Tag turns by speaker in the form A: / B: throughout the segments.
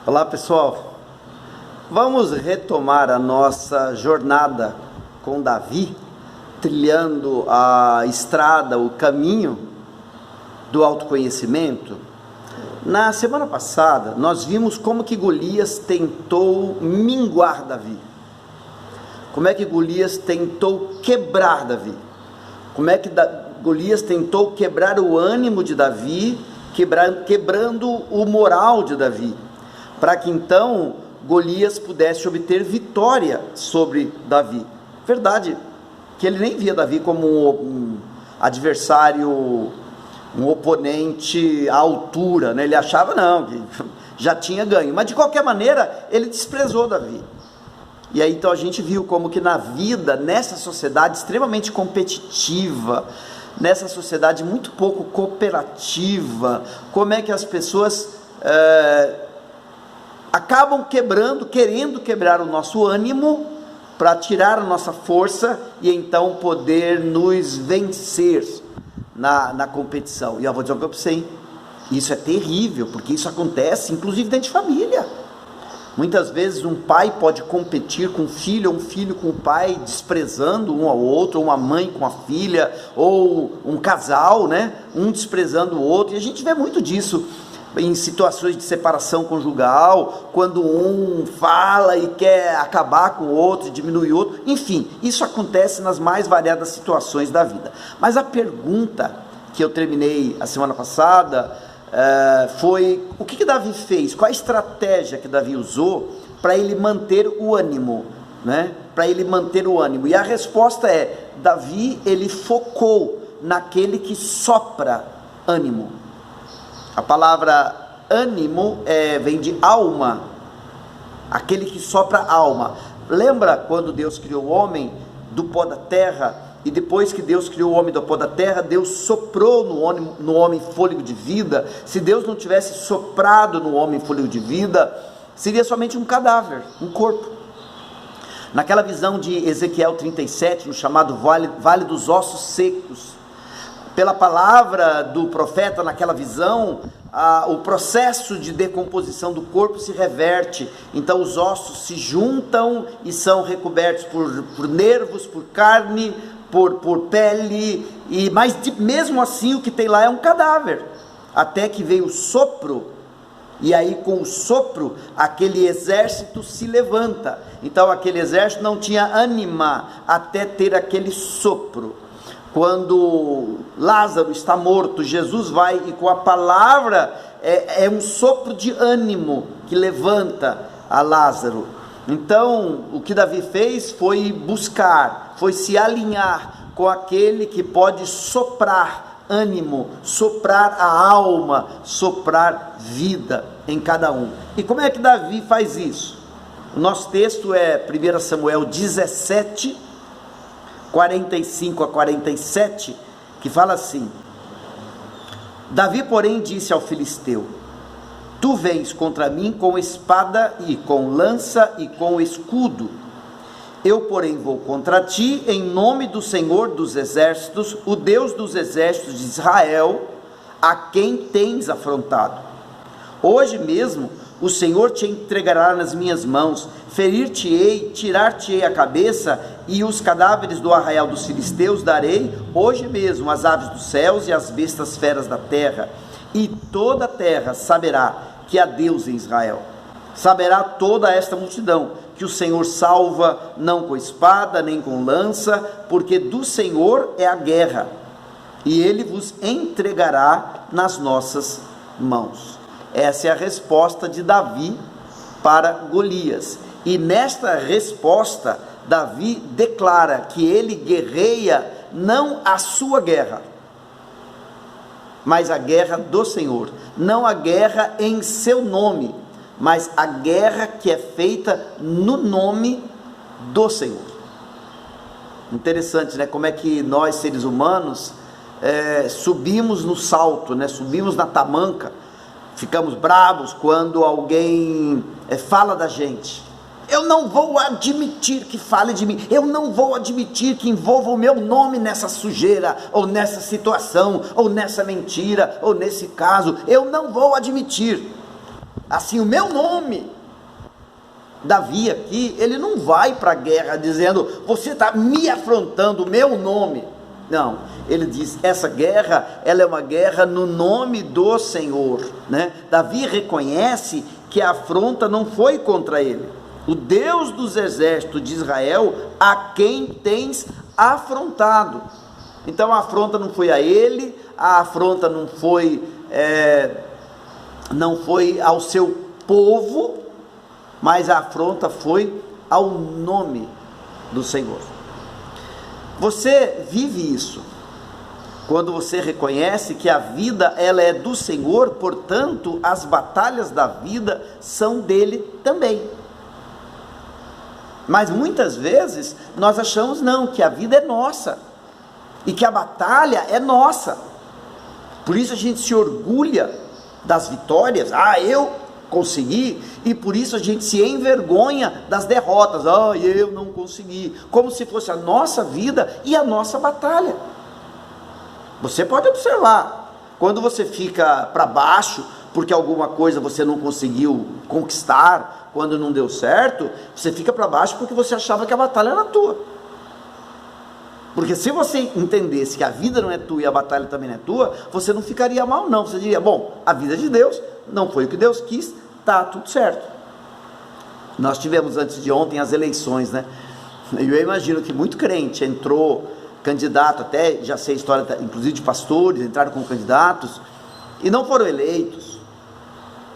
A: Olá pessoal, vamos retomar a nossa jornada com Davi, trilhando a estrada, o caminho do autoconhecimento. Na semana passada nós vimos como que Golias tentou minguar Davi, como é que Golias tentou quebrar Davi, como é que Golias tentou quebrar o ânimo de Davi, quebrando o moral de Davi, para que então Golias pudesse obter vitória sobre Davi. Verdade que ele nem via Davi como um adversário, um oponente à altura, né? Ele achava não, que já tinha ganho, mas de qualquer maneira ele desprezou Davi. E aí então a gente viu como que na vida, nessa sociedade extremamente competitiva, nessa sociedade muito pouco cooperativa, como é que as pessoas acabam querendo quebrar o nosso ânimo para tirar a nossa força e então poder nos vencer na competição. E eu vou dizer uma coisa para você, hein? Isso é terrível, porque isso acontece inclusive dentro de família. Muitas vezes um pai pode competir com o filho, ou um filho com o pai, desprezando um ao outro, ou uma mãe com a filha, ou um casal, né? Um desprezando o outro, e a gente vê muito disso em situações de separação conjugal, quando um fala e quer acabar com o outro, diminuir o outro, enfim, isso acontece nas mais variadas situações da vida. Mas a pergunta que eu terminei a semana passada foi: o que Davi fez? Qual a estratégia que Davi usou para ele manter o ânimo, né? Para ele manter o ânimo. E a resposta é: Davi, ele focou naquele que sopra ânimo. A palavra ânimo vem de alma, aquele que sopra alma. Lembra quando Deus criou o homem do pó da terra? E depois que Deus criou o homem do pó da terra, Deus soprou no homem fôlego de vida. Se Deus não tivesse soprado no homem fôlego de vida, seria somente um cadáver, um corpo. Naquela visão de Ezequiel 37, no chamado Vale dos Ossos Secos, pela palavra do profeta naquela visão, o processo de decomposição do corpo se reverte. Então os ossos se juntam e são recobertos por nervos, por carne, por pele, mas mesmo assim o que tem lá é um cadáver, até que veio o sopro, e aí com o sopro aquele exército se levanta. Então aquele exército não tinha ânima até ter aquele sopro. Quando Lázaro está morto, Jesus vai e com a palavra é um sopro de ânimo que levanta a Lázaro. Então o que Davi fez foi buscar, foi se alinhar com aquele que pode soprar ânimo, soprar a alma, soprar vida em cada um. E como é que Davi faz isso? O nosso texto é 1 Samuel 17, 45 a 47, que fala assim: Davi, porém, disse ao filisteu: tu vens contra mim com espada e com lança e com escudo, eu porém vou contra ti em nome do Senhor dos exércitos, o Deus dos exércitos de Israel, a quem tens afrontado. Hoje mesmo o Senhor te entregará nas minhas mãos, ferir-te-ei, tirar-te-ei a cabeça, e os cadáveres do arraial dos filisteus darei hoje mesmo às aves dos céus e às bestas feras da terra, e toda a terra saberá que há Deus em Israel. Saberá toda esta multidão que o Senhor salva, não com espada nem com lança, porque do Senhor é a guerra, e ele vos entregará nas nossas mãos. Essa é a resposta de Davi para Golias. E nesta resposta, Davi declara que ele guerreia não a sua guerra, mas a guerra do Senhor. Não a guerra em seu nome, mas a guerra que é feita no nome do Senhor. Interessante, né? Como é que nós, seres humanos, subimos no salto, né? Subimos na tamanca. Ficamos bravos quando alguém fala da gente. Eu não vou admitir que fale de mim. Eu não vou admitir que envolva o meu nome nessa sujeira, ou nessa situação, ou nessa mentira, ou nesse caso. Eu não vou admitir. assim, o meu nome. Davi aqui, ele não vai para a guerra dizendo, você está me afrontando, o meu nome. Não, ele diz, essa guerra, ela é uma guerra no nome do Senhor, né? Davi reconhece que a afronta não foi contra ele, o Deus dos exércitos de Israel, a quem tens afrontado. Então a afronta não foi a ele, a afronta não foi ao seu povo, mas a afronta foi ao nome do Senhor. Você vive isso quando você reconhece que a vida ela é do Senhor, portanto as batalhas da vida são dele também. Mas muitas vezes nós achamos não, que a vida é nossa e que a batalha é nossa. Por isso a gente se orgulha das vitórias. Eu consegui, e por isso a gente se envergonha das derrotas. Eu não consegui, como se fosse a nossa vida e a nossa batalha. Você pode observar, quando você fica para baixo, porque alguma coisa você não conseguiu conquistar, quando não deu certo, você fica para baixo porque você achava que a batalha era tua. Porque se você entendesse que a vida não é tua e a batalha também não é tua, você não ficaria mal não, você diria, bom, a vida é de Deus, não foi o que Deus quis, tá tudo certo. Nós tivemos antes de ontem as eleições, né? Eu imagino que muito crente entrou candidato, até já sei a história, inclusive de pastores, entraram como candidatos, e não foram eleitos,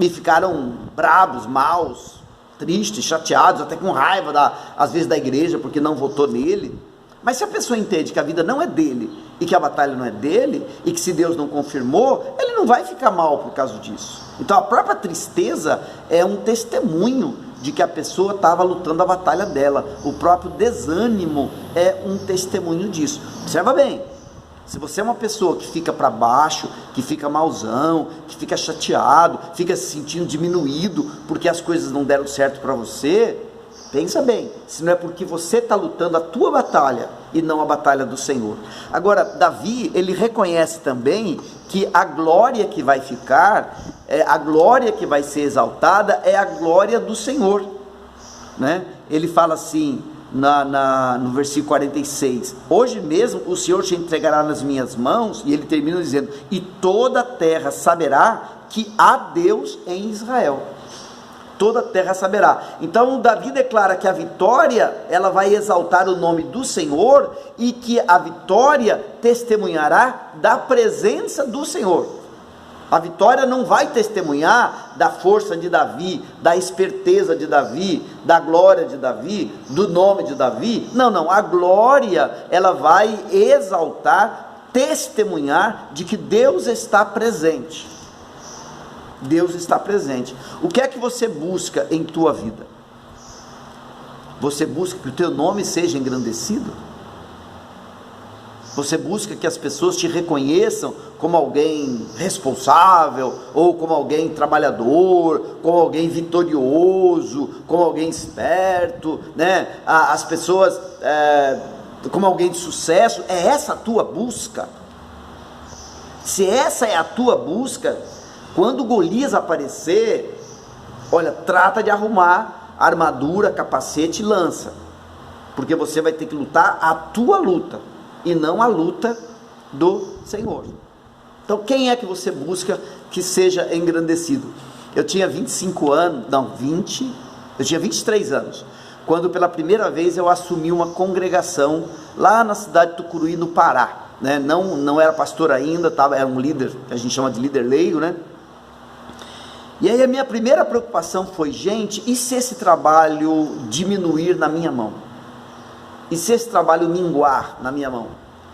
A: e ficaram bravos, maus, tristes, chateados, até com raiva, às vezes da igreja, porque não votou nele. Mas se a pessoa entende que a vida não é dele, e que a batalha não é dele, e que se Deus não confirmou, ele não vai ficar mal por causa disso. Então a própria tristeza é um testemunho de que a pessoa estava lutando a batalha dela. O próprio desânimo é um testemunho disso. Observa bem, se você é uma pessoa que fica para baixo, que fica mauzão, que fica chateado, fica se sentindo diminuído porque as coisas não deram certo para você, pensa bem, se não é porque você está lutando a tua batalha e não a batalha do Senhor. Agora, Davi, ele reconhece também que a glória que vai ficar, a glória que vai ser exaltada é a glória do Senhor, né? Ele fala assim, no versículo 46, hoje mesmo o Senhor te entregará nas minhas mãos, e ele termina dizendo, e toda a terra saberá que há Deus em Israel. Toda a terra saberá. Então Davi declara que a vitória, ela vai exaltar o nome do Senhor, e que a vitória testemunhará da presença do Senhor. A vitória não vai testemunhar da força de Davi, da esperteza de Davi, da glória de Davi, do nome de Davi. Não, a glória, ela vai exaltar, testemunhar de que Deus está presente. Deus está presente. O que é que você busca em tua vida? Você busca que o teu nome seja engrandecido? Você busca que as pessoas te reconheçam como alguém responsável, ou como alguém trabalhador, como alguém vitorioso, como alguém esperto, né? As pessoas como alguém de sucesso? É essa a tua busca? Se essa é a tua busca, quando Golias aparecer, olha, trata de arrumar armadura, capacete e lança, porque você vai ter que lutar a tua luta, e não a luta do Senhor. Então quem é que você busca que seja engrandecido? Eu tinha 25 anos, eu tinha 23 anos, quando pela primeira vez eu assumi uma congregação, lá na cidade de Tucuruí, no Pará, né? Não era pastor ainda, era um líder, que a gente chama de líder leigo, né? E aí a minha primeira preocupação foi, gente, e se esse trabalho diminuir na minha mão? E se esse trabalho minguar na minha mão?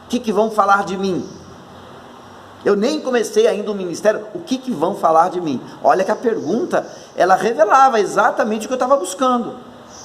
A: O que vão falar de mim? Eu nem comecei ainda o ministério, o que vão falar de mim? Olha que a pergunta, ela revelava exatamente o que eu estava buscando.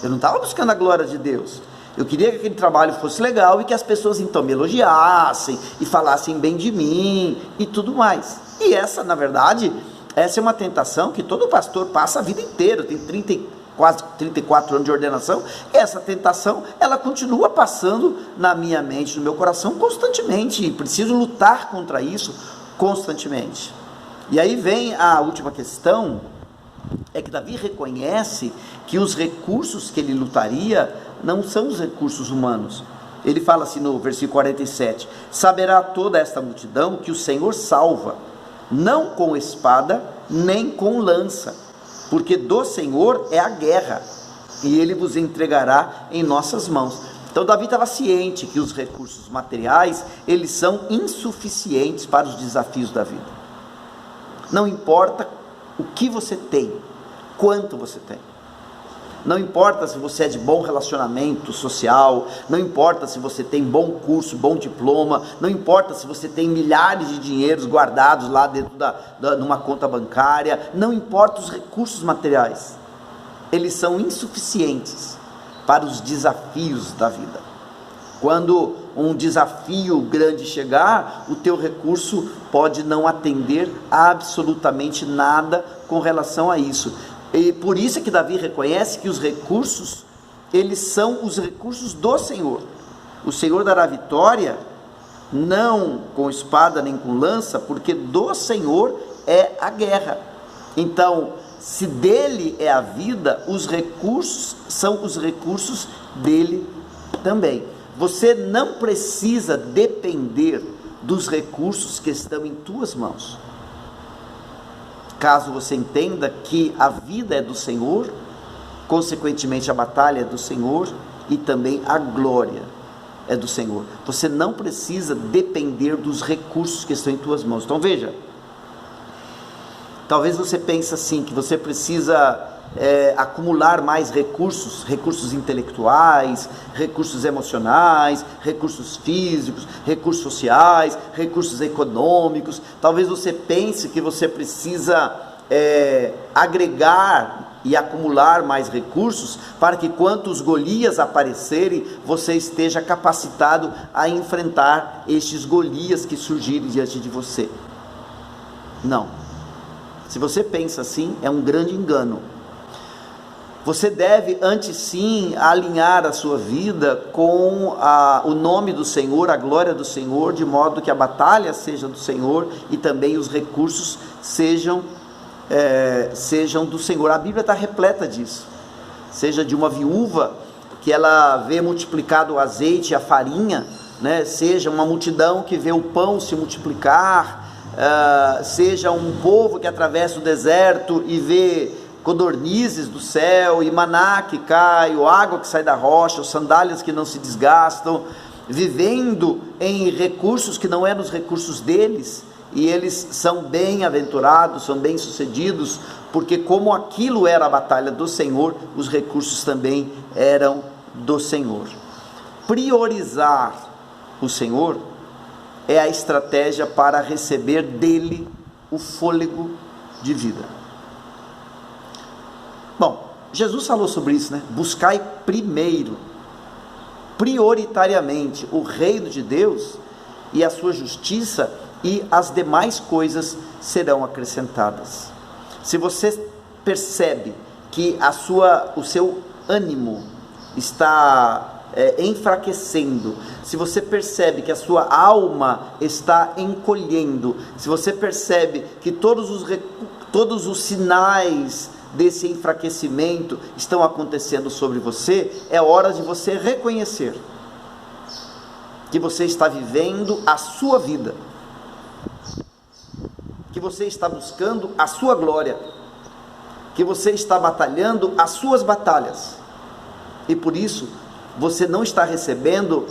A: Eu não estava buscando a glória de Deus. Eu queria que aquele trabalho fosse legal e que as pessoas então me elogiassem e falassem bem de mim e tudo mais. E essa, na verdade, essa é uma tentação que todo pastor passa a vida inteira, tem quase 34 anos de ordenação, e essa tentação, ela continua passando na minha mente, no meu coração, constantemente, e preciso lutar contra isso constantemente. E aí vem a última questão, é que Davi reconhece que os recursos que ele lutaria não são os recursos humanos. Ele fala assim no versículo 47: saberá toda esta multidão que o Senhor salva, não com espada, nem com lança, porque do Senhor é a guerra, e ele vos entregará em nossas mãos. Então Davi estava ciente que os recursos materiais, eles são insuficientes para os desafios da vida. Não importa o que você tem, quanto você tem. Não importa se você é de bom relacionamento social, não importa se você tem bom curso, bom diploma, não importa se você tem milhares de dinheiros guardados lá dentro numa conta bancária, não importa os recursos materiais, eles são insuficientes para os desafios da vida. Quando um desafio grande chegar, o teu recurso pode não atender a absolutamente nada com relação a isso. E por isso é que Davi reconhece que os recursos, eles são os recursos do Senhor. O Senhor dará vitória, não com espada nem com lança, porque do Senhor é a guerra. Então, se dele é a vida, os recursos são os recursos dele também. Você não precisa depender dos recursos que estão em tuas mãos. Caso você entenda que a vida é do Senhor, consequentemente a batalha é do Senhor e também a glória é do Senhor. Você não precisa depender dos recursos que estão em tuas mãos. Então veja, talvez você pense assim, que você precisa acumular mais recursos intelectuais, recursos emocionais, recursos físicos, recursos sociais, recursos econômicos. Talvez você pense que você precisa agregar e acumular mais recursos para que quando os Golias aparecerem, você esteja capacitado a enfrentar estes Golias que surgirem diante de você. Não. Se você pensa assim, é um grande engano. Você deve antes sim alinhar a sua vida com o nome do Senhor, a glória do Senhor, de modo que a batalha seja do Senhor e também os recursos sejam do Senhor. A Bíblia está repleta disso. Seja de uma viúva que ela vê multiplicado o azeite e a farinha, né? Seja uma multidão que vê o pão se multiplicar, seja um povo que atravessa o deserto e vê codornizes do céu, e maná que cai, ou água que sai da rocha, ou sandálias que não se desgastam, vivendo em recursos que não eram os recursos deles, e eles são bem-aventurados, são bem-sucedidos, porque como aquilo era a batalha do Senhor, os recursos também eram do Senhor. Priorizar o Senhor é a estratégia para receber dele o fôlego de vida. Bom, Jesus falou sobre isso, né? Buscai primeiro, prioritariamente, o reino de Deus e a sua justiça, e as demais coisas serão acrescentadas. Se você percebe que o seu ânimo está enfraquecendo, se você percebe que a sua alma está encolhendo, se você percebe que todos os sinais desse enfraquecimento estão acontecendo sobre você, é hora de você reconhecer que você está vivendo a sua vida, que você está buscando a sua glória, que você está batalhando as suas batalhas, e por isso você não está recebendo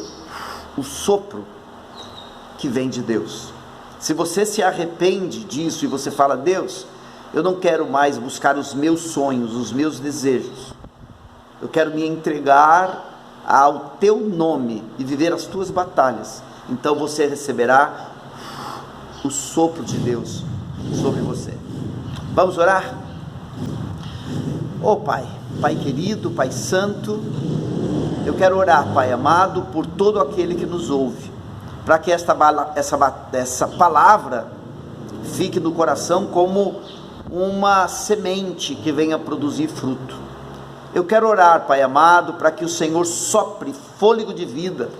A: o sopro que vem de Deus. Se você se arrepende disso e você fala: Deus, eu não quero mais buscar os meus sonhos, os meus desejos, eu quero me entregar ao teu nome e viver as tuas batalhas, então você receberá o sopro de Deus sobre você. Vamos orar? Pai, Pai querido, Pai santo, eu quero orar, Pai amado, por todo aquele que nos ouve, para que essa palavra fique no coração como uma semente que venha produzir fruto. Eu quero orar, Pai amado, para que o Senhor sopre fôlego de vida,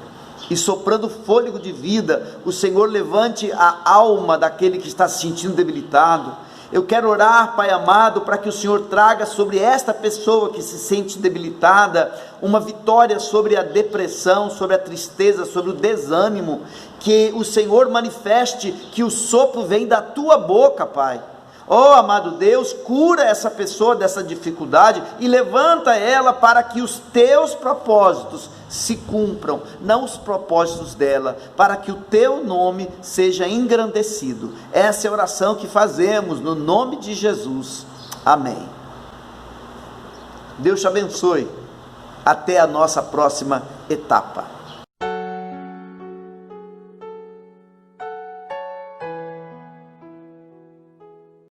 A: e soprando fôlego de vida, o Senhor levante a alma daquele que está se sentindo debilitado, Eu quero orar, Pai amado, para que o Senhor traga sobre esta pessoa que se sente debilitada, uma vitória sobre a depressão, sobre a tristeza, sobre o desânimo, que o Senhor manifeste que o sopro vem da tua boca, Pai. Oh, amado Deus, cura essa pessoa dessa dificuldade e levanta ela para que os teus propósitos se cumpram, não os propósitos dela, para que o teu nome seja engrandecido. Essa é a oração que fazemos no nome de Jesus. Amém. Deus te abençoe. Até a nossa próxima etapa.